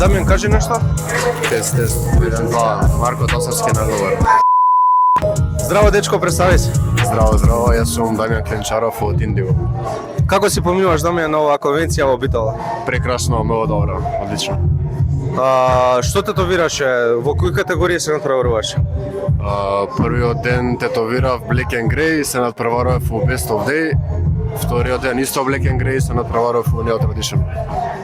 Дамјан, кажи нешто. Тест, 1-2, Марко Тосарски наговор. Здраво дечко, представи се. Здраво, јас сум Дамјан Кленчаров од Индиго. Како си поминуваш, Дамјан, на оваа конвенција во Битола? Прекрасно, многу добро, одлично. Што тетовираше? Во кои категории се натпреваруваше? Првиот ден тетовирав Black and Grey, се натпреварував во Best of Day. Вториот ден исто Black and Grey, се натпреварував во Neo Tradition.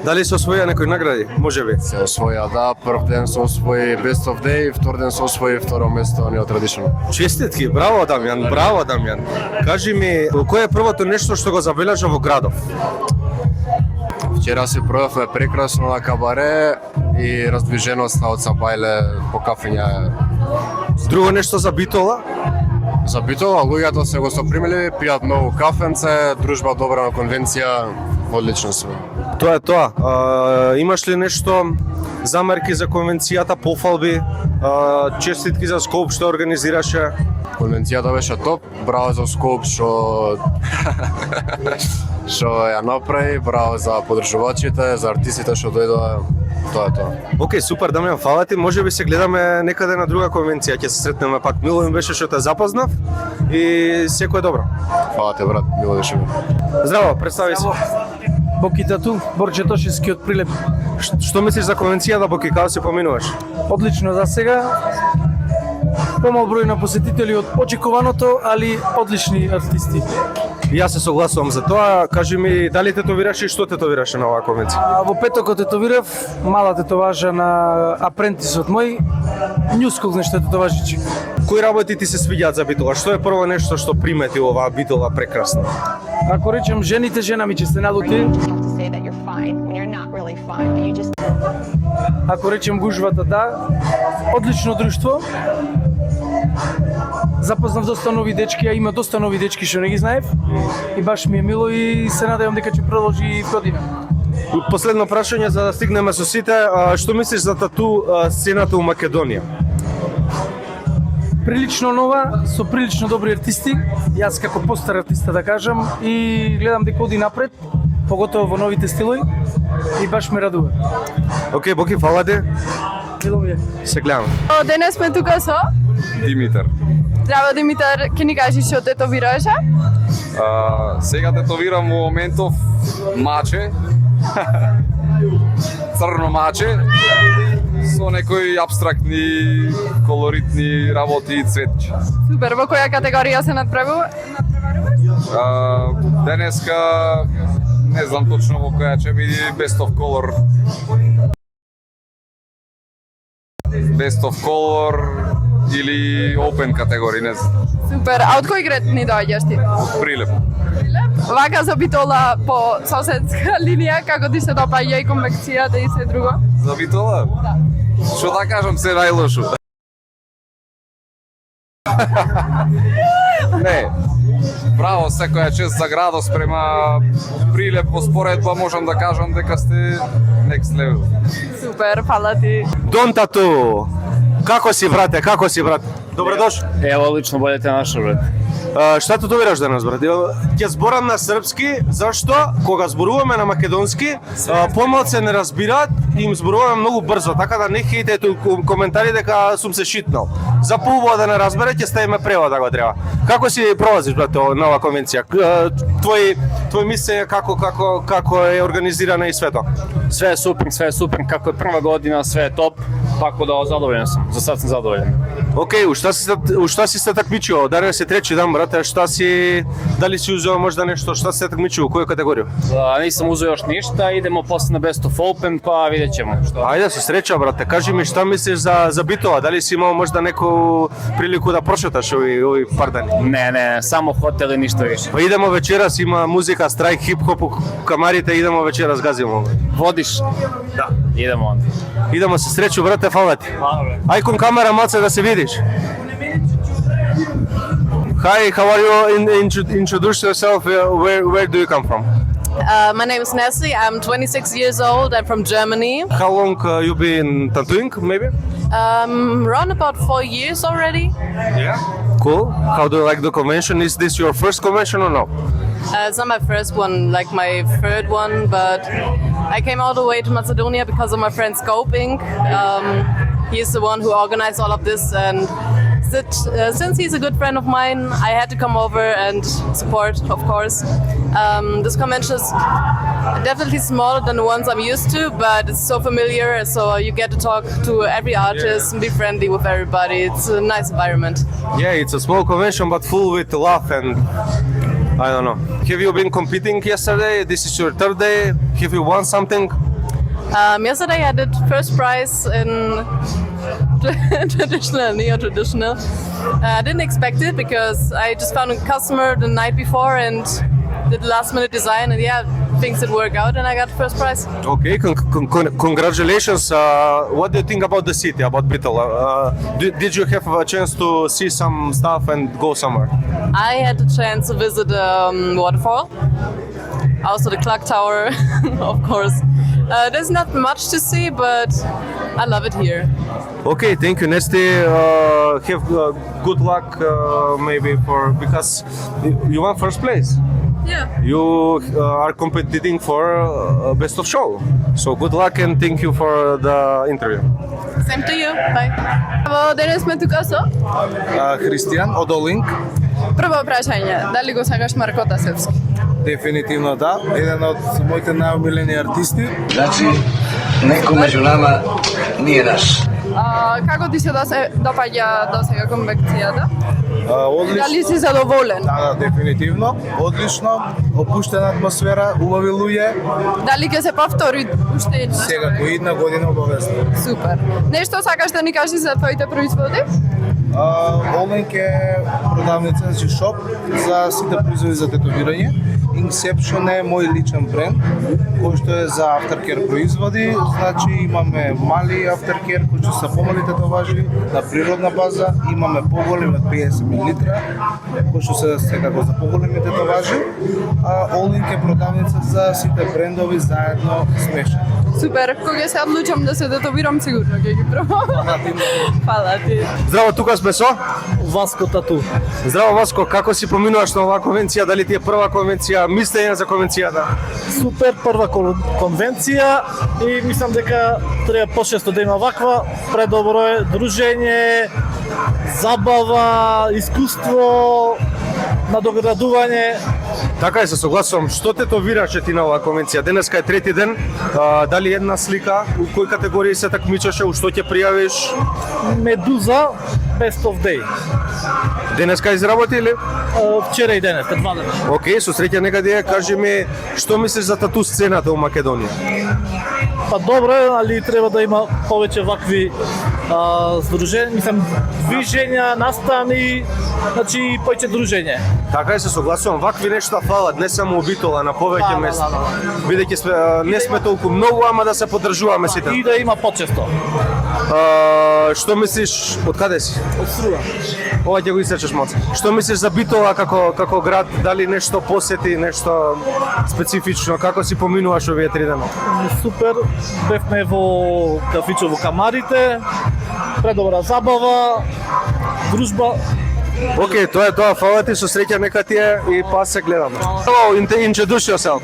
Дали се освоја некои награди? Можеби. Се освоја, да, прв ден се освои Best of Day, втор ден се освои второ место Neo Tradition. Честитки, браво Дамјан. Кажи ми, кој е првото нешто што го забележа во градов? Вчера се пројавме прекрасно на кабаре и раздвиженоста од Сабајле по кафења. Друго нешто за Битола? За Битола луѓето се го сопримили, пијат многу кафенце, дружба добра на конвенција, одлично се. Тоа е тоа. Имаш ли нешто замерки за конвенцијата, пофалби, честитки за Скоп што организираше? Конвенцијата беше топ, браво за Скоп што ја направи, браво за подржувачите, за артистите што дојдоа. Тоа е тоа. Океј, супер, Дамјан, фала ти. Можеби се гледаме некаде на друга конвенција, ќе се сретнеме пак. Мило ми беше што те запознав и секој е добро. Фала те, брат, мило беше. Здраво, представи се. Боки тату, Борче Тошевски од Прилеп. Што мислиш за конвенцијата, Боки, како се поминуваш? Одлично за сега. Помал број на посетители од очекуваното, али одлични артисти. Јас се согласувам за тоа. Кажи ми, дали тетовираш и што тетовираше на оваа конвенција? Во петокот тетовирав мала тетоважа на апрентисот мој, Нјускол нешто тетоважичи. Кои работи ти се свиѓаат за Битола? Што е прво нешто што примети оваа Битола прекрасна? Ако речем жените, жена ми че се налути. Ако речем гужвата, да. Одлично друштво. Запознав доста нови дечки, а има доста нови дечки што не ги знаев. И баш ми е мило и се надевам дека ќе продолжи година. Последно прашање за да стигнеме со сите, што мислиш за тату сцената у Македонија? Прилично нова, со прилично добри артисти. Јас како постар артиста да кажам и гледам дека оди напред, поготово во новите стилови и баш ме радува. Океј, Боки, фала ти. Мило ми е. Се гледаме. Денес сме тука со Димитар. Здраво, Димитар, ќе ни кажеш што тетовираше? Сега тетовирам во моментов маче. Црно маче со некои апстрактни, колоритни работи и цветчи. Супер, во која категорија се надпреваруваш? Денеска не знам точно во која ќе биде Best of Color. Best of Color или Open категорија, не знам. Супер, а од кој град ни доаѓаш ти? Прилеп. Вака за Битола по соседска линија, како ти се допаѓа и конвенцијата и се друго? За Битола? Да. Што да кажам, се најлошо. Не. Браво, секоја чест за градот спрема Прилеп во споредба, можам да кажам дека сте next level. Супер, фала ти. Дон Тату, како си, брате, Добредош. Ево, лично болете наша, брат. Шта тетовираш денес, брате? Ќе зборам на српски, зашто кога зборуваме на македонски, помалце не разбираат и им зборуваме многу брзо, така да не хејте коментари дека сум се шитнал. За поубаво да не разбере, ќе ставиме превод ако треба. Како си пролазиш, брате, на оваа конвенција? Твој мислење како е организирана и свето? Све е супер, како е прва година, све е топ, така да задоволен сум, за сад сум задоволен. Океј, ушта си се такмичио? Денес е трети дан, брате, дали си узео можда нешто, шта си се такмичио, која категорија? Не сум узео још ништа, идемо после на Best of Open, па видет ќемо. Ајде, со среќа, брате, кажи ми шта мислиш за Битола, дали си имал можда неку прилику да прошеташ ови пар дани? Не, само хотел и ништо више. Па идемо вечерас, има музика, страйк, хип-хоп у камарите, идемо вечерас, газимо. Водиш? Да. Идемо онда. Идемо се среќу, брате, фала ти. Ај кон камера малце да се видиш. Hi, how are you? Introduce yourself. Where do you come from? My name is Nessie. I'm 26 years old. I'm from Germany. How long you been tattooing, maybe? Around about 4 years already. Yeah. Cool. How do you like the convention? Is this your first convention or no? It's not my first one, like my third one, but I came all the way to Macedonia because of my friend Scope Inc. He's the one who organized all of this, and since he's a good friend of mine, I had to come over and support, of course. This convention is definitely smaller than the ones I'm used to, but it's so familiar, so you get to talk to every artist and be friendly with everybody. It's a nice environment. Yeah, it's a small convention but full with love and I don't know. Have you been competing yesterday? This is your third day. Have you won something? Yesterday I did first prize in traditional, neo-traditional. I didn't expect it because I just found a customer the night before and did last minute design, and yeah, things did work out and I got first prize. Okay, congratulations. What do you think about the city, about Bitola? Did you have a chance to see some stuff and go somewhere? I had the chance to visit waterfall, also the clock tower, of course. There's not much to see, but I love it here. Okay, thank you, Nesty. Have good luck, maybe because you won first place. Yeah. You are competing for best of show. So good luck and thank you for the interview. Same to you. Bye. Денес сме тука со Христијан од Олинк. Прво прашање, дали го сакаш Марко Тасевски? Дефинитивно да, еден од моите најомилени артисти. Значи, некој меѓу нама не е наш. Како ти се допаѓа досега конвекцијата? Одлично. Дали си задоволен? Да, дефинитивно. Одлично. Опуштена атмосфера, убави луѓе. Дали ќе се повтори уште една? Секако идна година обавезно. Супер. Нешто сакаш да ни кажеш за твоите производи? Олинк е продавница, значи шоп за сите производи за тетовирање. Inception е мој личен бренд, кој што е за aftercare производи. Значи имаме мали aftercare кои што се помали тетоважи на природна база, имаме поголеми од 50 мл, кои што се секако за поголеми тетоважи. Олинк е продавница за сите брендови заедно смешани. Супер, кога се одлучам да се тетовирам, сигурно ќе ги пробам. Фала ти. Здраво, тука сме со Васко Тату. Здраво, Васко, како си поминуваш на оваа конвенција? Дали ти е прва конвенција? Мислење за конвенцијата? Супер прва конвенција и мислам дека треба почесто да има ваква. Предобро е дружење, забава, искуство, надоградување. Така е, се согласувам. Што тетовираше ти на оваа конвенција? Денеска е трети ден. Дали една слика? У кој категории се такмичеше? У што ќе пријавиш? Медуза, Best of Day. Денеска изработи или? Вчера и денес, 2 дена. Океј, со среќа некаде, кажи ми, што мислиш за тату сцената у Македонија? Па добро е, али треба да има повеќе вакви здруженја, мислам, движења, настани, значи и повеќе дружење. Така е, се согласувам. Вакви нешта фалат, не само у Битола, на повеќе места. Бидејќи не сме толку многу, ама да се поддржуваме сите. И да има почесто. Што мислиш, од каде си? Од Струга. Ова ќе го исечеш малце. Што мислиш за Битола како град? Дали нешто посети, нешто специфично? Како си поминуваш овие 3 дена? Супер, бевме во кафичо во Камарите, предобра забава, дружба. Океј, тоа е тоа. Фала ти, со среќа нека ти е и па се гледаме. Hello, introduce yourself.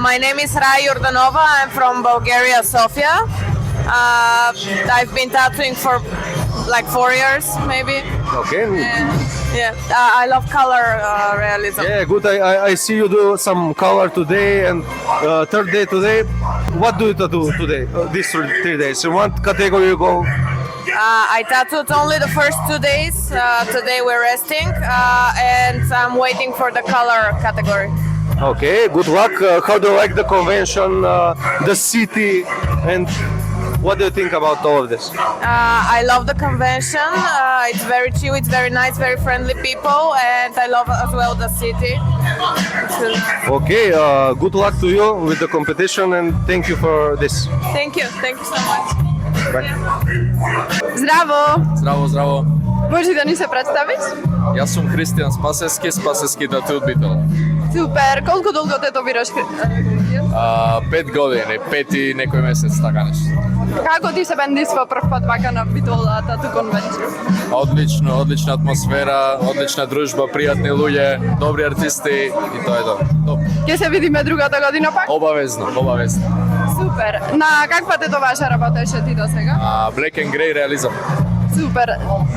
My name is Rai Jordanova. I'm from Bulgaria, Sofia. I've been tattooing for like 4 years, maybe. Okay. Yeah, I love color realism. Yeah, good. I see you do some color today and third day today. What do you tattoo today? These 3 days. In what category you go? I tattooed only the first 2 days. Today we're resting, and I'm waiting for the color category. Okay, good luck. How do you like the convention, the city, and what do you think about all of this? I love the convention. It's very chill, it's very nice, very friendly people, and I love as well the city. Okay, good luck to you with the competition and thank you for this. Thank you so much. Bye. Здраво! Здраво, здраво. Може да ни се представиш? Јас сум Христијан Спасевски, Спасевски тату од Битола. Супер. Колку долго тетовираш? 5 години, 5 и некој месец, така нешто. Како ти се бендисва прв пат вака на Битола тату конвенција? Одлично, одлична атмосфера, одлична дружба, пријатни луѓе, добри артисти и тоа е тоа. Ќе се видиме другата година пак? Обавезно. Супер. На каква тетоважа работеше ти до сега? Black and Grey реализам. Супер.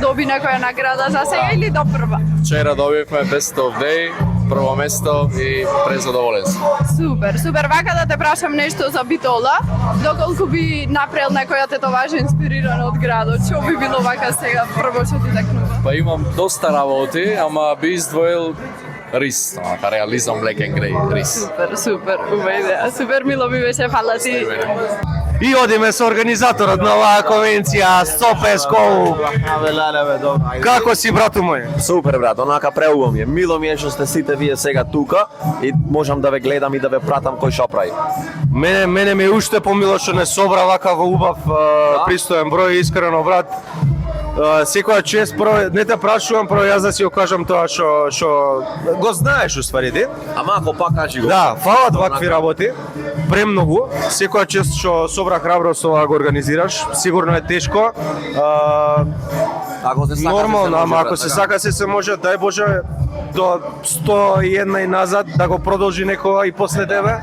Доби некоја награда за сега или до прва? Вчера добивме Best of Day, прво место и презадоволен сум. Супер. Вака да те прашам нешто за Битола. Доколку би направил некоја тетоважа инспирирана од градот, што би било вака сега прво што ти такнува? Па имам доста работи, ама би издвоил рис, реализам Black and Grey, рис. Супер, убава идеја. Супер мило ми беше, фала ти. И одиме со организаторот на оваа конвенција, Сопеско. Како си, брату мој? Супер, брат, онака преубаво ми е. Мило ми е што сте сите вие сега тука и можам да ве гледам и да ве пратам кој што прави. Мене ми е уште помило што не собра вака во убав пристоен број, искрено, брат. Секоја чест, не те прашувам, јас да си го кажам тоа што го знаеш уствари ти. Ама ако пак кажи го. Да, фалат вакви работи, премногу. Секоја чест што собра храброст ова го организираш, сигурно е тешко. Ако се сака, нормално, ама ако се сака се може, дај Боже до 101 и назад да го продолжи некоја и после тебе.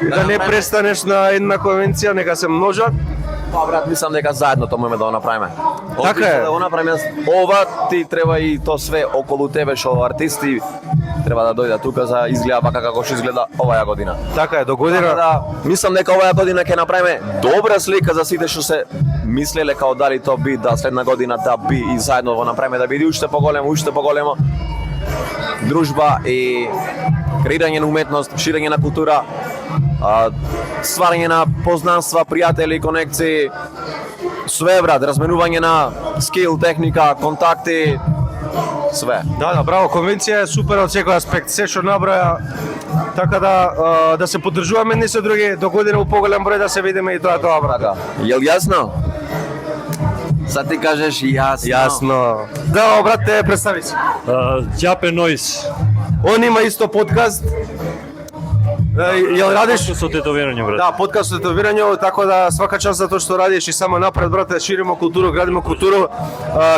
Да не престанеш на една конвенција, нека се множат. Па брат, мислам дека заедно тоа можеме да го направиме. Така е. Да го направиме ова, ти треба и то све околу тебе што артисти треба да дојдат тука за изгледа вака како што изгледа оваа година. Така е, до година. Да, мислам дека оваа година ќе направиме добра слика за сите што се мислеле као дали тоа би да следна година да би и заедно го направиме да биде уште поголемо дружба и креирање на уметност, ширење на култура, стварање на познанства, пријатели, конекции, све брат, разменување на скил, техника, контакти, све. Да, браво, конвенција е супер од секој аспект, се што наброја, така да се поддржуваме едни со други, до година у поголем број да се видиме и тоа брат. Јел јасно? Са ти кажеш Јасно. Да, брат, те представи се. Ѓапе Нойс. Он има исто подкаст. Јел радиш со тетовирање, брат? Да, подкаст со тетовирање, така да свака час за тоа што радиш и само напред, брате, шириме култура, градиме култура.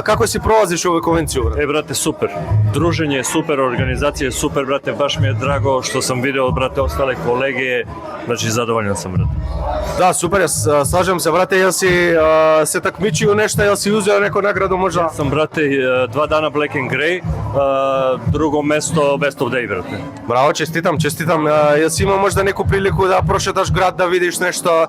Како си провозиш овој конвенција, брат? Брате, супер. Дружење е супер, организација е супер, брате, баш ми е драго што сам видел, брате, остале колеги, значи задоволен сум, брат. Да, супер, јас слажам се, брате, јас си се такмичио нешта, јас си узео некој награду можда. Сам, брате, 2 дана Black and Grey, друго место Best of Day, брате. Браво, честитам. Јас имам можда неку прилику да прошеташ град, да видиш нешто,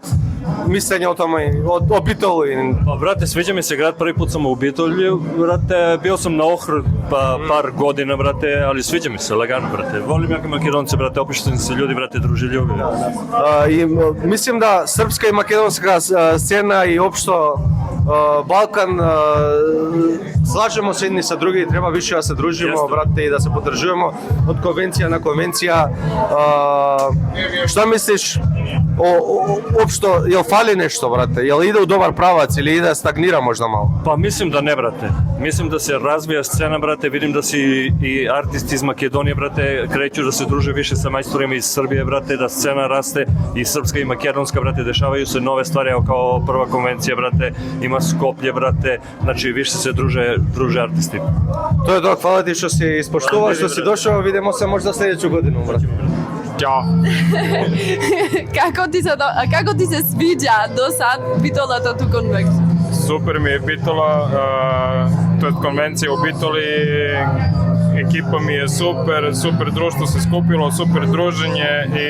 мислење о тома од Битоли. Па, брате, свиѓа ми се град, први пат сум у Битоли, брате, бил сум на Охрид пар година, брате, али свиѓа ми се лагано, брате. Волим јаки македонци, брате, опиштени се луѓе, брате, дружилјуби. И мислим да српска и македонска сцена и општо Балкан слажемо се едни со други, треба више да се дружиме, брате, и да се поддржуваме од конвенција на конвенција. Што мислиш општо, јел фали нешто, брате? Јел иде у добар правац или иде стагнира можда мало? Па мислим да не, брате. Мислим да се развија сцена, брате, видим да си и артисти из Македонија, брате, креќу да се друже више со мајсторите из Србија, брате, да сцена расте и српска и македонска, брате, дешавају се нови ствари како прва конвенција, брате, има Скопје, брате, значи више се друже артисти. Тоа е тоа, фала ти што си испоштувал, што си дошол, видимо се можда следеќу година, брате. Ќао. Како ти се свиѓа до сад Битола тату конвенција? Супер ми е Битола, тоа е конвенција у Битоли, екипа ми е супер друштво се скупило, супер дружење и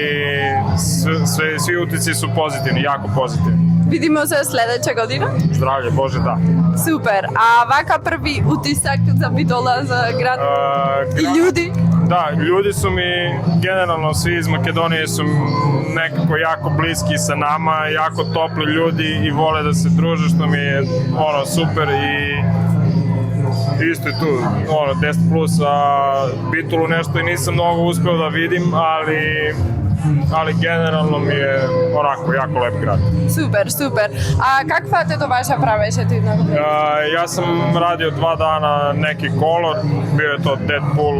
сви утици су позитивни, јако позитивни. Видимо се следеќа година? Здравје, Боже, да. Супер. А вака први утисак за Битола, за град и људи? Да, људи су ми, генерално сви из Македонија су некако јако блиски со нама, јако топли људи и воле да се друже, што ми е супер и исто и ту, 10+, а Битолу нешто и нисам многу успео да видим, али ali generalno mi je onako jako lep grad. Super, super. A kakva tetovaža pravеше ти? Ja sam radio 2 dana neki kolor, bio je to Deadpool,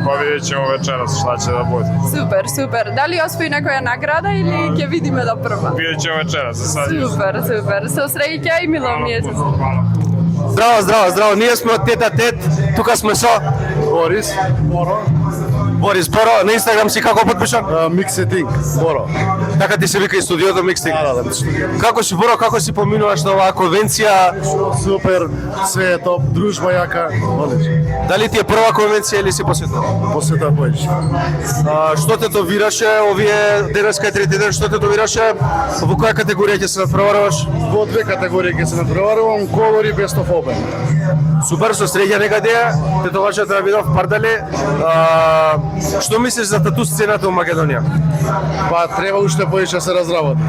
pa vidjet ćemo večeras šta će da bude. Super, super. Da li osvoji nekoja nagrada ili ќе видиме до прва? Vidjet ćemo večeras. Супер, супер. Со среќа и мило ми е. Здраво, здраво, здраво. Ние сме од Тет а Тет. Тука сме со Борис, Боро. Борис Боро. На Инстаграм си како подпишан? Миксетинг, Боро. Така ти се вика и студиото Миксетинг? Да. Како си, Боро, како си поминуваш на оваа конвенција? Супер, све е топ, дружба јака, одлично. Дали ти е прва конвенција или си посетил? Посетил повеќе. Што тетовираше овие денеска е трети ден, што тетовираше? Во која категорија ќе се надпреваруваш? Во 2 категории ќе се надпреварувам, колор и best of open. Супер, со среќа некаде, тетовачата да видов Пардале. Што мислиш за тату сцената во Македонија? Па треба уште повеќе се разработи.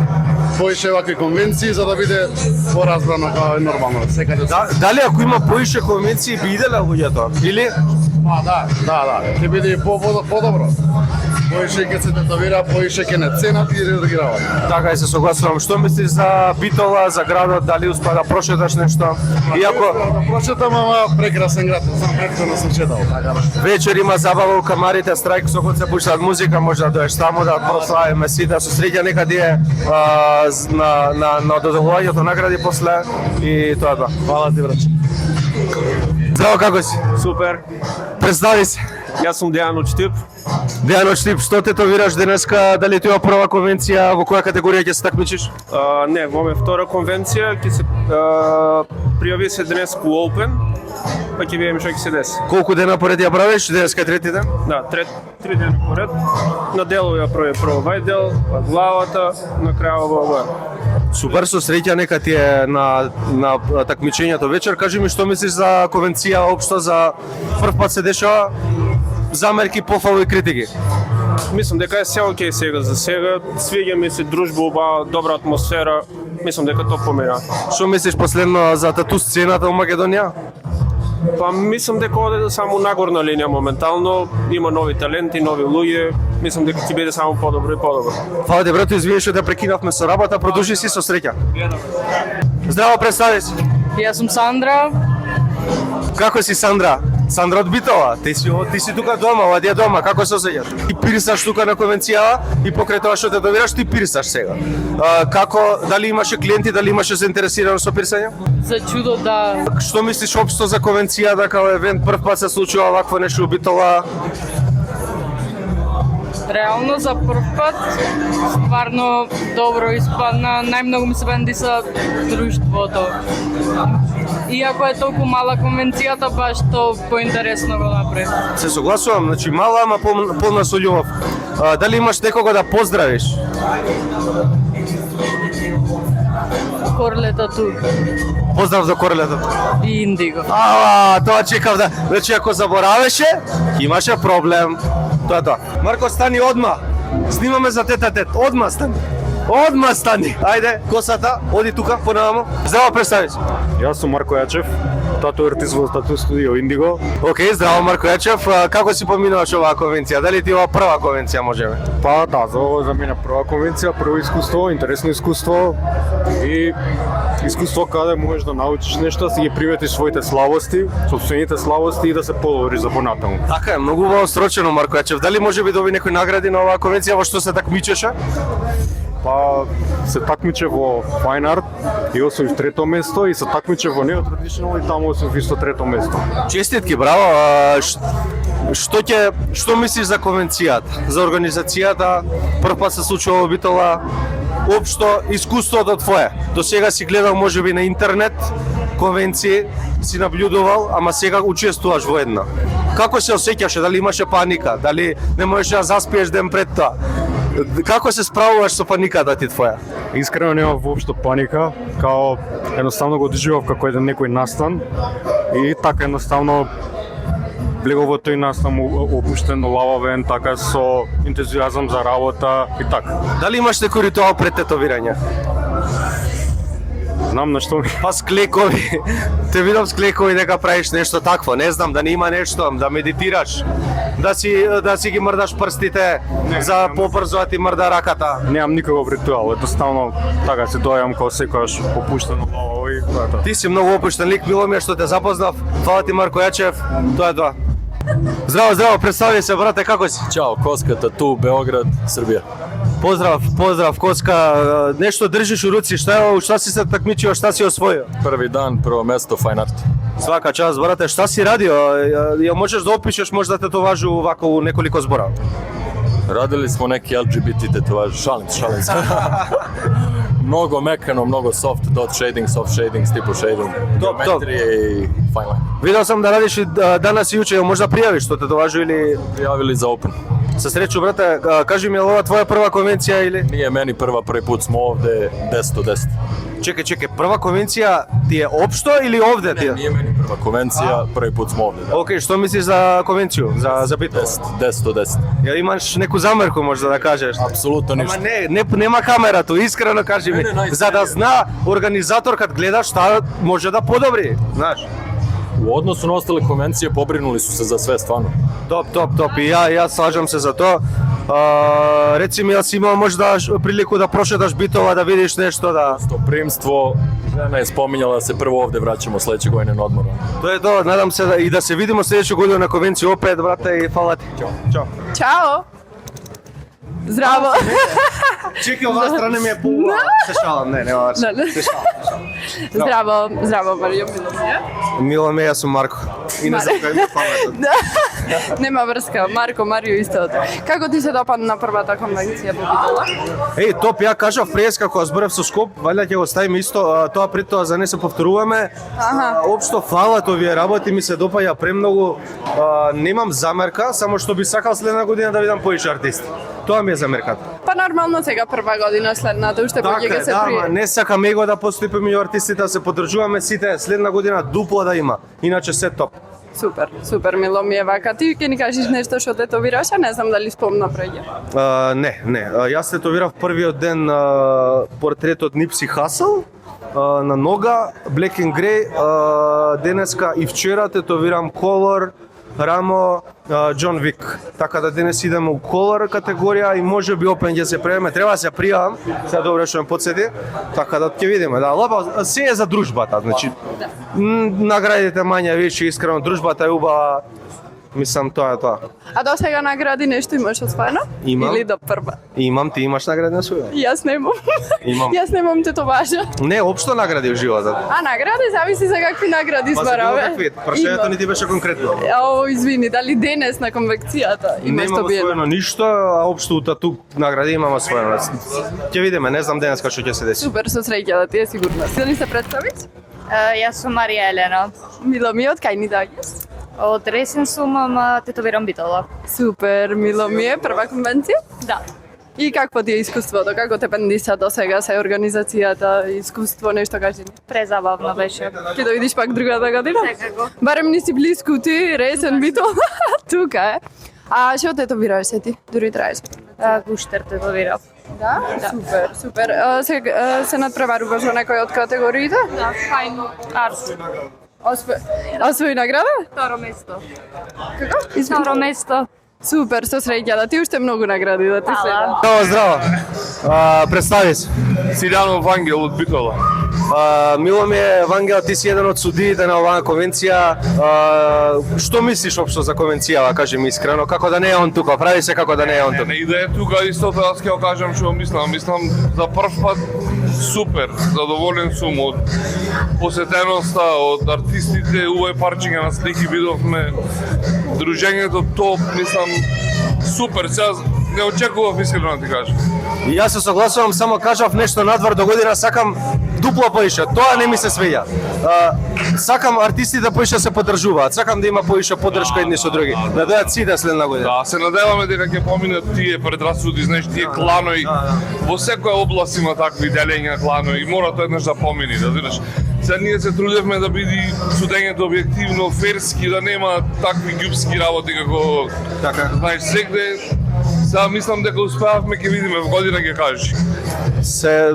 Повеќе вакви конвенции за да биде поразбрано како е нормално. Секаде. Дали ако има повеќе конвенции би иделе луѓето? Или? Па да. Ќе биде и подобро. Повеќе ќе се тетовира, повеќе ќе не ценат и реагираат. Така и се согласувам. Што мислиш за Битола, за градот, дали успеа да прошеташ нешто? Иако прошетам, ама прекрасен град, сам претходно сум читал. Вечер има забава у камарите, страјк, со кога се пуштат музика, може да доеш таму да прославиме сите, со среќа некаде на додолувањето награди после и тоа да. Фала ти, брат. Здраво, како си? Супер. Представи се. Јас сум Дејан од Штип. Дејан од Штип, што тетовираш денеска? Дали тоа прва конвенција, во која категорија ќе се такмичиш? Не, во ме втора конвенција, ќе се пријави се денес у Open, па ќе видиме што ќе се деси. Колку дена поред ја правиш? Денеска е трети ден? Да, 3 дена поред. На делови ја прави прво вај дел, па главата, на крајот во. Супер, со среќа нека ти е на такмичењето вечер. Кажи ми што мислиш за конвенција општо, за прв пат се дешава, замерки, пофали и критики? Мислам дека е се окей сега за сега. Свиѓа ми се дружба, убава, добра атмосфера. Мислам дека тоа помира. Што мислиш последно за тату сцената во Македонија? Па мислам дека оде само нагорна линија моментално, има нови таленти, нови луѓе. Мислам дека ќе биде само подобро и подобро. Фала ти, брато, извини што те прекинавме со работа, продолжи си со среќа. Здраво, представи се. Јас сум Сандра. Како си, Сандра? Сандра од Битола, ти си тука дома, ладија дома, како се осеќаш? Ти пирсаш тука на конвенцијава и покрај тоа што те довираш, ти пирсаш сега. Како, дали имаше клиенти, дали имаше заинтересирано со пирсање? За чудо, да. Што мислиш општо за конвенцијата како евент, прв пат се случува вакво нешто во Битола? Реално за прв пат, стварно добро испадна, најмногу ми се бендиса друштвото. Иако е толку мала конвенцијата, баш то поинтересно го направи. Се согласувам, значи мала, ама полна со љубов. Дали имаш некого да поздравиш? Корле тату. Поздрав за Корле тату. И Индиго. Тоа чекав да... Значи, ако заборавеше, имаше проблем. Тоа. Марко, стани одма. Снимаме за Тет а Тет. Одма стани. Одма стани. Ајде, косата, оди тука, понаму. Здраво, представи се. Јас сум Марко Јачев, тату артист во тату студио Индиго. Океј, здраво, Марко Јачев. Како си поминуваш оваа конвенција? Дали ти ова прва конвенција можеме? Па да, за мене прва конвенција, прво искуство, интересно искуство и искуство каде можеш да научиш нешто, да си ги приветиш своите слабости, сопствените слабости и да се подобри за понатаму. Така е, многу убаво срочено, Марко Јачев. Дали може би доби некои награди на оваа конвенција во што се такмичеше? Па се такмиче во Fine Art и освоив трето место и се такмиче во Neo Traditional и таму освоив исто трето место. Честитки, браво. Што мислиш за конвенцијата, за организацијата? Прв пат се случува во Битола. Општо искуството твое. До сега си гледал можеби на интернет конвенции, си наблюдувал, ама сега учествуваш во една. Како се осеќаше? Дали имаше паника? Дали не можеш да заспиеш ден пред тоа? Како се справуваш со паниката ти твоја? Искрено нема воопшто паника, као едноставно го доживав како еден некој настан и така едноставно влегов во тој настан опуштен, лававен, така со ентузијазам за работа и така. Дали имаш некој ритуал пред тетовирање? Знам на што ми. Па склекови. Те видам склекови дека правиш нешто такво, не знам, да не има нешто, да медитираш. да си ги мрдаш прстите за побрзо да ти мрда раката? Немам никаков ритуал, едноставно така се дојам кога секогаш опуштено лава и тоа е тоа. Ти си многу опуштен лик, мило ми е што те запознав. Фала ти Марко Јачев, тоа е тоа. Здраво, здраво, представи се брате, како си? Чао, Коската ту, Београд, Србија. Поздрав Коска. Нешто држиш у руци, шта си се такмичио, шта си освоио? Први дан, прво место, Fine Art. Свака час, брате, шта си радио? Ја можеш да опишеш, може да те товажу вако у неколико збора? Радили smo neki LGBT tetovaž, šalim se. Mnogo mekano, mnogo soft, dot shading, soft shading, stipu shading, geometrije i fine line. Видел сам да радиш и данас и уче, може да пријавиш што тетоважу или... Prijavili za Open. Со среќу, брате, кажи ми, ова твоја прва конвенција или? Nije meni prvi put smo ovde, 10 od 10. Čekaj, prva konvencija ti je opšto ili ovde ti je? Ne, nije meni prva konvencija, prvi put smo ovde. Da. Ok, što misliš za konvenciju, za bitku? 10 od 10. Jel imaš neku zamerku možda da kažeš? Apsolutno ništa. Nema kamera tu, iskreno kaži mi, za da zna organizator kad gleda šta može da podobri, znaš. U odnosu na ostale konvencije pobrinuli su se za sve stvarno. Top i ja slažem se za to. Reci mi, jel si imao možda priliku da prošetaš bitova, da vidiš nešto da... Primstvo, žena je spominjala da se prvo ovde vraćamo sledeće godine na odmor. To je to, nadam se i da se vidimo sledeću godinu na konvenciju opet, brate, i hvala ti. Ćao. Ćao. Zdravo. Čekaj, ova strana mi je pula. Se šalam, ne ova strana. Se šalam. Zdravo, Mario, milo mi je. Milo mi je, ja sam Marko. I ne znam kaj mi je pametno. Nema vrska, Marko, Mario isto. Kako ti se dopadna prvата конвенција по битола? Ей, топ, ја кажав прес како зборев со Скоп, валја ќе го ставиме исто, тоа пред тоа за не се повторуваме. Општо фала, овие работи ми се допаѓа премногу. Немам замерка, само што би сакал следна година да видам повеќе артисти. Тоа ми е замерката. Па нормално сега прва година следната уште поќе се прие. Не сакам его да постои меѓу артистите, да се поддржуваме сите, следна година дупло да има. Иначе се топ. Супер, мило ми е вака. Ти ќе ни кажеш нешто што тетовираш, а не знам дали спомна преѓа. Не. Јас тетовирав првиот ден портретот Нипси Хасл на нога, Black and Grey, денеска и вчера тетовирам Color, Рамо, Джон Вик. Така да денес идеме у Color категорија и може би Open ќе се приеме. Треба да се пријавам, сега добро што ме подсети. Така да ќе видиме. Да, лапа, се е за дружбата, значи. Наградите мање веќе, искрено дружбата е убава. Мислам, тоа е тоа. А до сега награди нешто имаш освоено? Имам. Или до прва? Имам, ти имаш награди на своја? Јас немам. Имам. Јас немам тетоважа. Не, општо награди во животот. А награди зависи за какви награди збораве. Какви? Прашањето не ти беше конкретно. Извини, дали денес на конвекцијата имаш немам добиено? освоено ништо, а општо у тату награди имам освоено. Ќе видиме, не знам денеска што ќе се деси. Супер, со среќа да ти е сигурна. Дали се представиш? Јас сум Марија Елена. Мило ми, од кај ни доаѓаш? Од Ресен сум, ама тетовирам битола. Супер, мило ми е. Прва конвенција? Да. И какво ти е искуството? Како те пендиса до сега се организацијата, искуство, нешто кажи ни? Презабавно беше. Ќе да видиш пак другата година? Секако. Барем ни си близко ти, Ресен битола, тука е. А што тетовираш се ти? Дури траеш? Гуштер тетовирав. Да? Супер. Се надпреваруваш во некој од категориите? Да, Fine Art. Освои награда? Второ место. Како? Второ место. Супер, со среќа да ти уште многу награди да ти следат. Здраво. Представи се. Силјано Вангел од Битола. Мило ми е, Вангел, ти си еден од судиите на оваа конвенција. Што мислиш општо за конвенцијава, кажи ми искрено, како да не е он тука, прави се како да не е он тука. Не, и да е тука исто тоа ќе го кажам што мислам. Мислам за прв пат супер, задоволен сум од посетеноста, од артистите, уве парчиња на слики видовме. Дружењето топ, мислам супер, сега не очекував искрено да ти кажам. И јас се согласувам, само кажав нешто надвор до година, сакам дупло поише, тоа не ми се свеѓа. Сакам артистите поише се поддржуваат, сакам да има поише поддршка едни со други, да дојдат сите следна година. Да, се надеваме дека ќе поминат тие предрасуди, знаеш, тие кланои. Во секоја област има такви делења кланои и мора тоа еднаш да помини, да знаеш. Сега ние се трудевме да биде судењето објективно, ферски, да нема такви ѓупски работи како, знаеш, сегде. Сега мислам дека успеавме, ќе видиме во година ќе кажеш.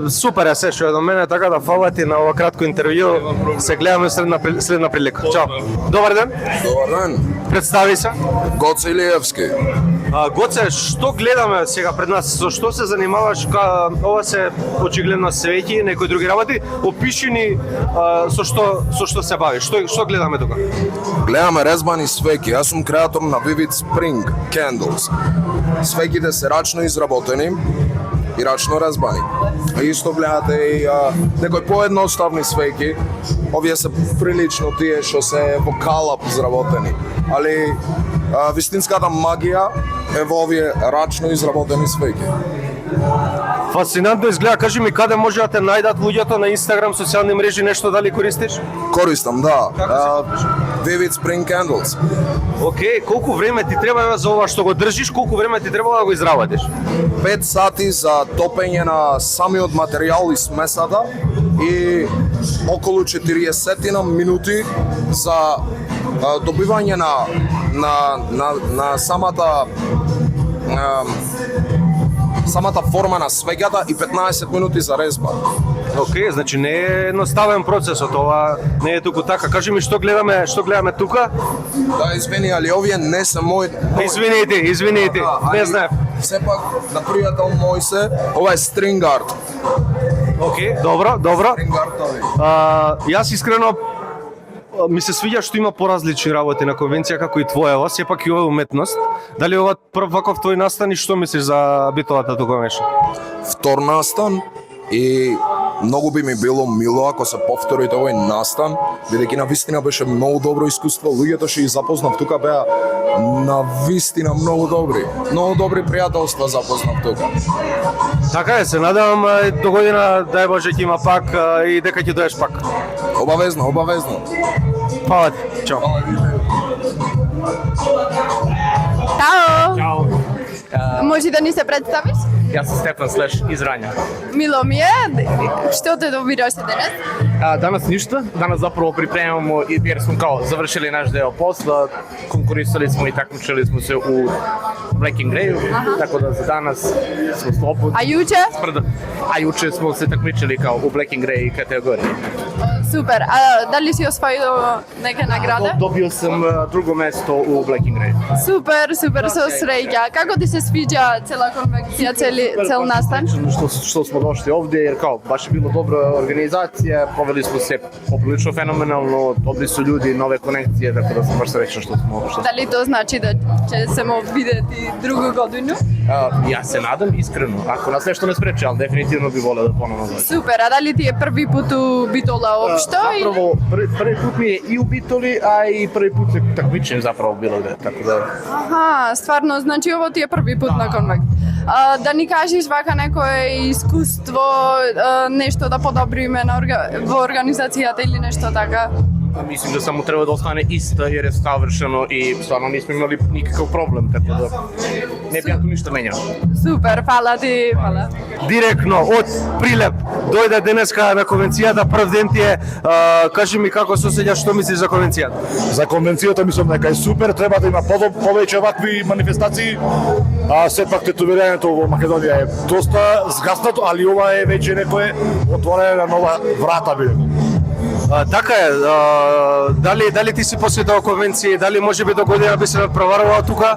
Супер е се што е до мене, така да фала ти на ова кратко интервју. Се гледаме следна прилика. Чао. Добар ден. Добар ден. Представи се. Гоце Илиевски. Гоце, што гледаме сега пред нас? Со што се занимаваш? Ова се очигледно свеќи, некои други работи. Опиши ни со што се бавиш. Што гледаме тука? Гледаме резбани свеќи. Јас сум креатор на Vivid Spring Candles. Свеќите се рачно изработени и рачно резбани. Исто гледате и некои поедноставни свеќи. Овие се прилично тие што се во калап изработени. Али вистинската магија е во овие рачно изработени свеќи. Фасцинантно изгледа. Кажи ми каде може да те најдат луѓето на Инстаграм, социјални мрежи, нешто дали користиш? Користам, да. Vivid Spring Candles. Океј, колку време ти треба за ова што го држиш, колку време ти треба да го изработиш? 5 сати за топење на самиот материјал и смесата и околу 40 минути за добивање на самата форма на свеќата и 15 минути за резба. Океј, значи не е едноставен процесот, ова не е туку така. Кажи ми што гледаме тука? Да, извини, али овие не се мои. Извините, не знаев. Сепак, на пријател мој се, ова е string art. Океј, добро. String art, Јас искрено ми се свиѓа што има поразлични работи на конвенција како и твоева, сепак и ова уметност. Дали ова прв ваков твој настан и што мислиш за битолата тука беше? Втор настан и многу би ми било мило ако се повтори овој настан, бидејќи на вистина беше многу добро искуство. Луѓето што ги запознав тука беа на вистина многу добри. Многу добри пријателства запознав тука. Така е, се надевам до година, дај Боже, ќе има пак и дека ќе доеш пак. Обавезно. Фала ти. Чао. Чао. Може да ни се представиш? Јас сум Стефан Слеш из Рања. Мило ми е. Што те добираше денес? Данас ништо. Данас заправо припремамо и јер сум као завршили наш дел посла, конкурисали смо и такмичили смо се у Black and Grey, така да за данас смо слободни. А јуче? А јуче смо се такмичили као у Black and Grey категорија. Супер. А дали си освоил нека награда? Добил сум друго место у Black and Grey. Супер, со среќа. Како ти се свиѓа цела конвенција, цел настан? Што смо дошли овде, јер као баш било добра организација, провели смо се поприлично феноменално, добри су људи, нове конекции, така да сум баш среќен што смо. Дали тоа значи да ќе се мо видети другу годину? Јас се надам искрено. Ако нас нешто не спречи, ал дефинитивно би волел да поновно дојдам. Супер, а дали ти е први пат у Битола општо? Заправо, први пут ми е и у Битоли, а и први пут се такмичен заправо било где, така да. Аха, стварно, значи ово ти е први пут на конвек. Да ни кажеш вака некое искуство, нешто да подобриме во организацијата или нешто така? Мислим да само треба да остане иста јер е савршено и стварно не сме имали никаков проблем, така да не би јато ништо менја. Супер, фала ти, фала. Директно од Прилеп дојде денеска на конвенцијата, прв ден ти е. Кажи ми како се осеќаш, што мислиш за конвенцијата? За конвенцијата мислам дека е супер, треба да има повеќе вакви манифестации. Сепак тетовирањето во Македонија е доста згаснато, али ова е веќе некое отворене на нова врата би рекол. Така е, дали ти си посветил конвенција, дали може би до година би се надпреварувал тука?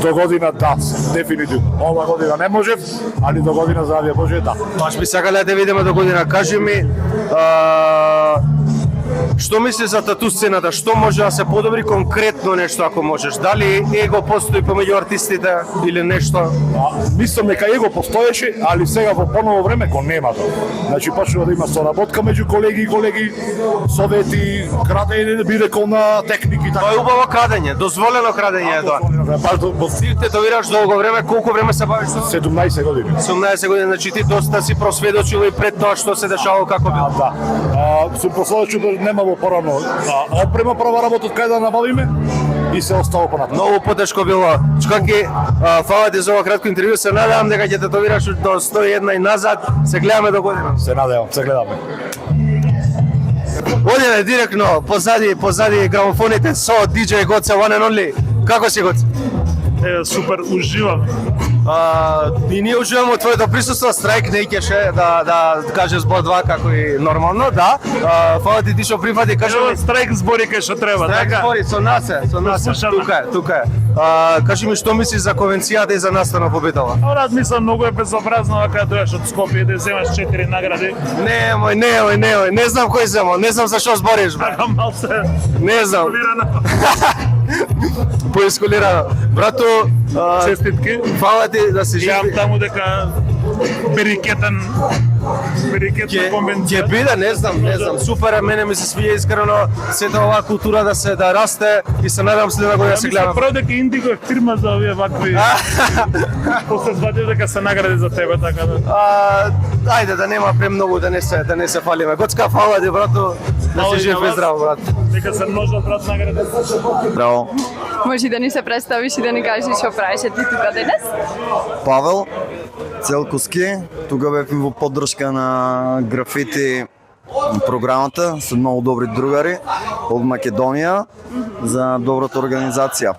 До година да, дефинитивно. Ова година не можев, али до година здравје Боже да. Баш би сакале да те видиме до година. Кажи ми, што мислиш за тату сцената? Што може да се подобри конкретно нешто ако можеш? Дали его постои помеѓу артистите или нешто? Мислам дека его постоеше, али сега во поново време го нема тоа. Значи почнува да има соработка меѓу колеги, совети, крадење би рекол на техники така. Тоа е убаво крадење, дозволено крадење е тоа. Ти тетовираш долго време, колку време се бавиш со? 17 години. 17 години, значи ти доста си просведочил и пред тоа што се дешавало како било. Да. Сум просведочил немало порано. Опрема прва работа од кај да набавиме и се остало понатаму. Многу потешко било. Чкаки, фала ти за ова кратко интервју, се надевам дека ќе тетовираш до 101 и назад. Се гледаме до година. Се надевам, се гледаме. Одиме директно позади грамофоните со DJ Гоце One and Only. Како си, Гоце? Супер, уживам. И ние уживаме од твоето присуство, страйк не икеше да каже збор два како и нормално, да. Фала ти што прифати, кажи ми страйк збори кај што треба, страйк така? збори со нас е, тука е. Кажи ми што мислиш за конвенцијата и за настанот во Битола? Брат, мислам многу е безобразно кога дојдеш од Скопје да земаш 4 награди. Не знам кој земал, не знам за што збориш, бе. Не знам. Поискулирано. Брато, честитки. Фала ти да си жив. Јам таму дека берикетен конвенција. Ќе биде, не знам. Супер е, мене ми се свија искрено сета оваа култура да расте и се надевам следна година се гледам. Мислам дека Индиго е фирма за овие вакви. После сватив дека се награди за тебе, така да. Ајде да нема премногу да не се фалиме. Гоцка фала ти, брато. Да си жив и здрав, брат. Дека се множат, брат, награди. Браво. Може да ни се представиш и да ни кажеш што правиш ти тука денес? Павел Целковски, тука бевме во поддршка на графити програмата со многу добри другари од Македонија за добрата организација.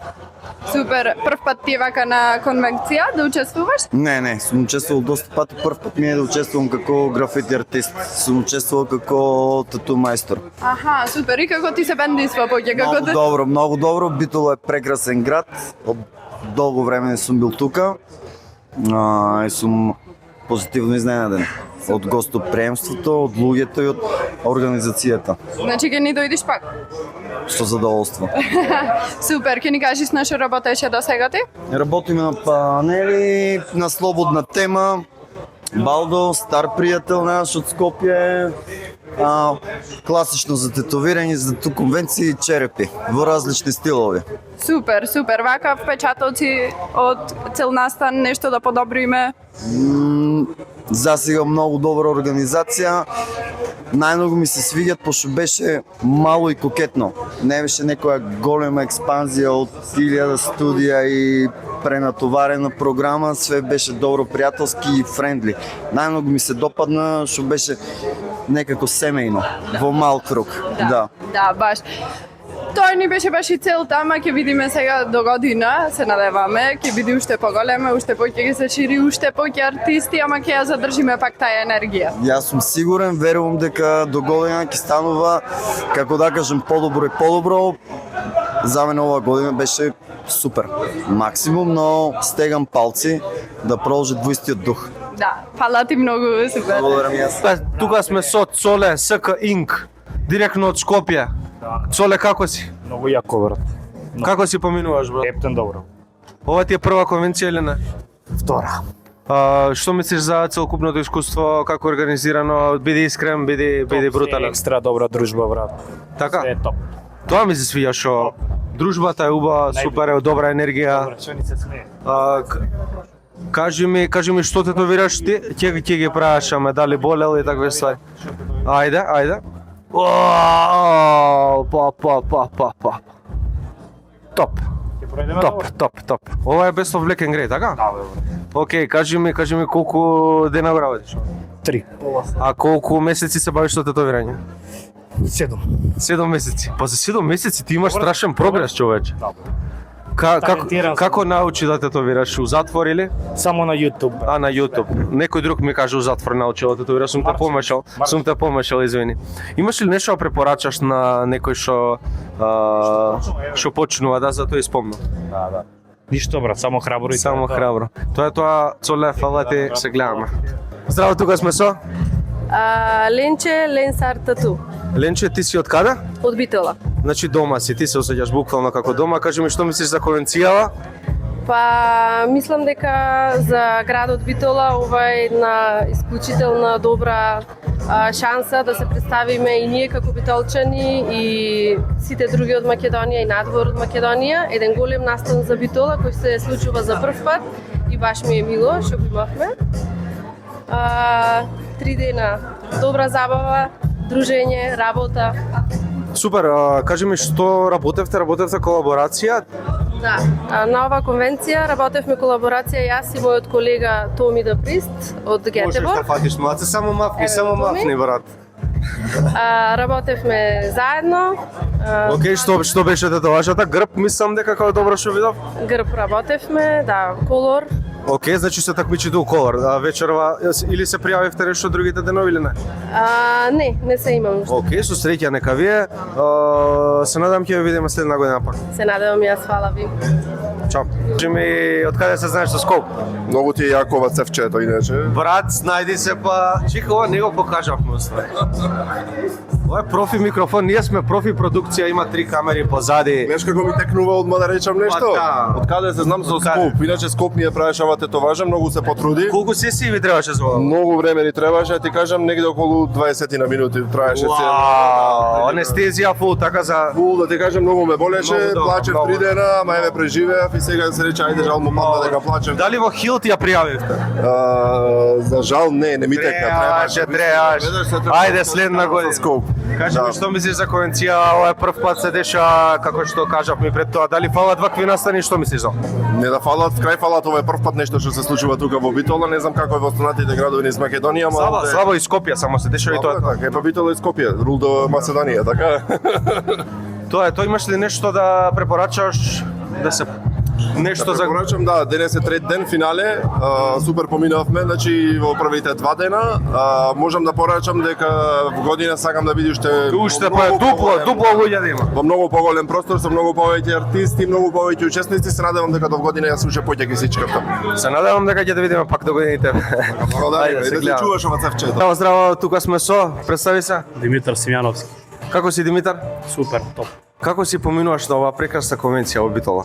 Супер, прв пат ти е вака на конвенција да учествуваш? Не, сум учествувал доста пати, прв пат ми е да учествувам како графити артист. Сум учествувал како тату мајстор. Аха, супер, и како ти се бендисва поќе? Многу добро, Битола е прекрасен град, од долго време не сум бил тука и сум позитивно изненаден од гостоприемството, од луѓето и од организацијата. Значи ќе ни дојдеш пак? Со задоволство. Супер, ќе ни кажеш на што работеше до сега ти? Работиме на панели, на слободна тема. Балдо, стар пријател наш од Скопје, класично за тетовирање, за тату конвенции и черепи во различни стилови. Супер, вака впечатоци од цел настан, нешто да подобриме? Засега многу добра организација. Најмногу ми се свиѓат пошто беше мало и кокетно. Не беше некоја голема експанзија од 1000 студија и пренатоварена програма, све беше добро пријателски и френдли. Најмногу ми се допадна што беше некако семејно, во мал круг. Да, баш. Тој ни беше баш и целта, ама ќе видиме сега до година, се надеваме, ќе биде уште поголеме, уште поќе ќе се шири, уште поќе артисти, ама ќе ја задржиме пак таа енергија. Јас сум сигурен, верувам дека до година ќе станува, како да кажем, подобро и подобро. За мене оваа година беше супер, максимум, но стегам палци да продолжи во истиот дух. Да, фала ти многу, супер. Благодарам јас. Тука сме со Цоле СК Инк, директно од Скопје. Цоле, како си? Многу јако, брат. Како си поминуваш, брат? Ептен добро. Ова ти е прва конвенција или не? Втора. Што мислиш за целокупното искуство, како организирано? Биди искрен, биди брутален. Екстра добра дружба, брат. Така? Се е топ. Тоа ми се свија што дружбата е убава, супер е, добра енергија. Добра, што ни се смее. Кажи ми што тетовираш ти, ќе ги правиш, аме дали болел и такви ствари. Ајде. Топ. Ова е Best of Black and Grey, така? Да, бе. Океј, кажи ми колку дена го работиш? 3. А колку месеци се бавиш со тетовирање? 7 месеци. Па за 7 месеци ти имаш страшен прогрес, човече. Да. Како научи да тетовираш? У затвор или? Само на YouTube. На YouTube. Некој друг ми каже у затвор научил да тетовира, сум те помешал, извини. Имаш ли нешто да препорачаш на некој што почнува, да, за тоа испомнам? Да. Ништо, брат, само храбро и само храбро. Тоа е тоа, Цоле, фала ти, се гледаме. Здраво, тука сме со Ленче Ленсар Тату. Ленче, ти си од каде? Од Битола. Значи дома си, ти се осеќаш буквално како дома. Кажи ми што мислиш за конвенцијава? Па мислам дека за градот Битола ова е една исклучителна добра шанса да се представиме и ние како битолчани и сите други од Македонија и надвор од Македонија. Еден голем настан за Битола кој се случува за прв пат и баш ми е мило што го имавме. 3 дена добра забава, дружење, работа. Супер, кажи ми што работевте колаборација? Да, на оваа конвенција работевме колаборација јас и мојот колега Томи Даприст од Гетеборг. Можеш да фатиш млаце, само мафни, брат. Работевме заедно. Океј, што беше тетовашата? Грб, мислам дека како добро што видов. Грб работевме, да, колор. Океј, значи се такмичите у колор. Вечерва или се пријавивте нешто другите денови или не? Не се имам уште. Океј, со среќа нека вие. Се надам ќе ве видиме следна година пак. Се надевам и јас, фала ви. Чао. Джими, од каде се знаеш со Скоп? Многу ти е јако ова цевчето, иначе. Брат, најди се па... Чека, ова не го покажавме уствари. Ова е профи микрофон, ние сме профи продукција, има 3 камери позади. Знаеш како ми текнува одма да речам нешто? Од каде се знам со Скоп, иначе Скоп ми ја правеше ова тетоважа, многу се потруди. Колку сесии ви требаше за ова? Многу време ни требаше, ти кажам, негде околу 20 на минути траеше цела. Анестезија фул, така за... Фул, да ти кажам, многу ме болеше, плачев 3 дена, ама еве преживеав и сега се рече, ајде жал му падна дека плачев. Дали во Хилт ја пријавивте? За жал не ми текна, требаше. Ајде следна година. Скоп. Кажи ми што мислиш за конвенција, ова е прв пат се деша, како што кажавме пред тоа, дали фалат вакви настани, што мислиш за? Не да фалат, крај фалат, ова е прв пат нешто што се случува тука во Битола, не знам како е во останатите градови низ Македонија, ама Славо и Скопје само се деша и тоа. Така, е па Битола и Скопје, рул до Македонија, така. Тоа имаш ли нешто да препорачаш да се нешто за препорачам, да, денес е трет ден финале, супер поминавме, значи во првите 2 дена, можам да порачам дека во година сакам да види уште па дупло луѓе да има. Во многу поголем простор со многу повеќе артисти, многу повеќе учесници, се надевам дека до година јас уште поќе ќе си чкртам. Се надевам дека ќе да видиме пак до годините. Благодарам, да се чуваш ова цевчето. Здраво, тука сме со, представи се. Димитар Симјановски. Како си, Димитар? Супер, топ. Како си поминуваш на оваа прекрасна конвенција во Битола?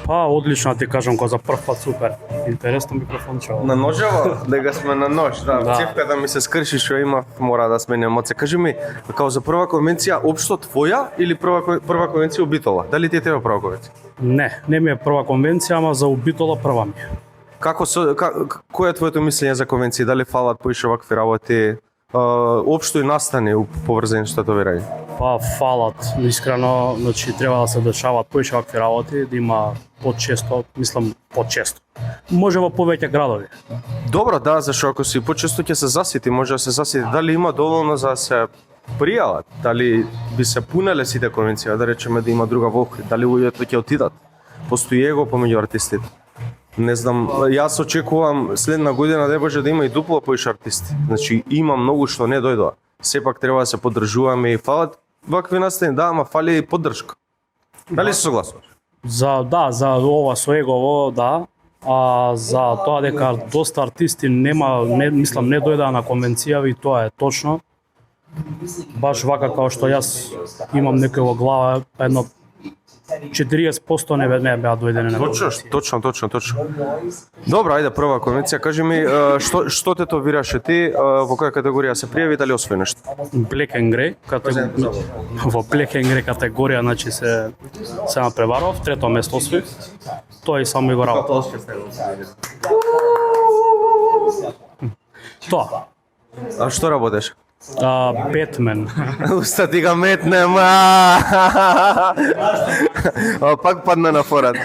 Па, одлично ти кажам, кога за прв пат супер. Интересно микрофонче. На ножево? Дека сме на нож, да. Цевка да ми се скрши што има, мора да смени емоција. Кажи ми, како за прва конвенција општо твоја или прва конвенција у Битола? Дали ти е тебе прва конвенција? Не ми е прва конвенција, ама за у Битола прва ми е. Кој е твоето мислење за конвенции? Дали фалат поише вакви работи? Општо и настани поврзани со татуирање? Па фалат, искрено, значи треба да се дешаваат поише вакви работи, да има почесто, мислам почесто. Може во повеќе градови. Добро, да, зашто ако си почесто ќе се засити, може да се засити. Дали има доволно за да се пријават? Дали би се пунеле сите конвенции, да речеме да има друга во Охрид? Дали луѓето ќе отидат? Постои его помеѓу артистите. Не знам, јас очекувам следна година да може да има и дупло поише артисти. Значи има многу што не дојдоа. Сепак треба да се поддржуваме и фалат вакви настани, да, ама фали и поддршка. Дали се согласуваш? За ова со егово, да. А за тоа дека доста артисти не дојдаа на конвенција и тоа е точно. Баш вака како што јас имам некој во глава, едно 40% не беа дојдени на конвенција. Точно. Добро, ајде прва конвенција. Кажи ми, што тетовираше ти, во која категорија се пријави, дали освои нешто? Black and Grey, во Black and Grey категорија, значи се напреваров, трето место освоив. Тоа и само и го работа. Тоа. А што работеше? Бетмен. Уста ти ga метнем. Пак падна на форат.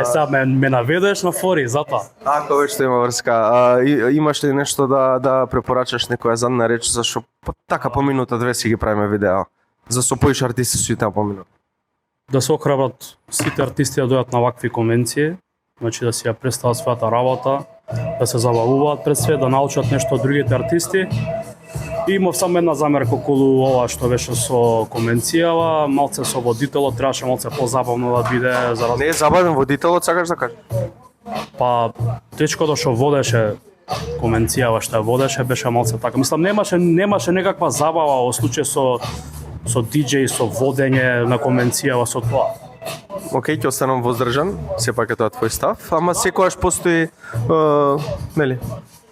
Сега ме наведеш на фори, затоа. Ако веќе има врска. Имаш ли нешто да препорачаш некоја задна реч, зашто така по минута 2 си ги правиме видео? За со поише артисти си таа по минута. Да се охрабрат сите артисти да дојдат на вакви конвенции, значи да си ја представат својата работа, да се забавуваат пред све, да научат нешто од другите артисти. И имав само една замерка околу ова што беше со конвенцијава, малце со водителот, требаше малце позабавно да биде. Не е забавен водителот, сакаш да кажеш? Па, дечкото што водеше конвенцијава, што ја водеше, беше малце така. Мислам, немаше некаква забава во случај со диџеј, со водење на конвенцијава, со тоа. Океј, ќе останам воздржан, сепак е тоа твој став, ама секогаш постои,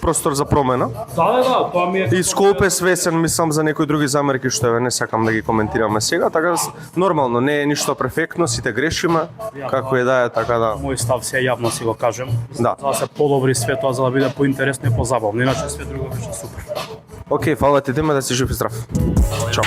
простор за промена. Да, тоа ми е. И Скоп е свесен, мислам, за некои други замерки што не сакам да ги коментираме сега, така нормално, не е ништо перфектно, сите грешиме, како е да е, така да. Мој став се јавно си го кажем. Да. За да се подобри све тоа, за да биде поинтересно и позабавно, иначе све друго беше супер. Океј, фала ти, Диме, да си жив и здрав. Чао.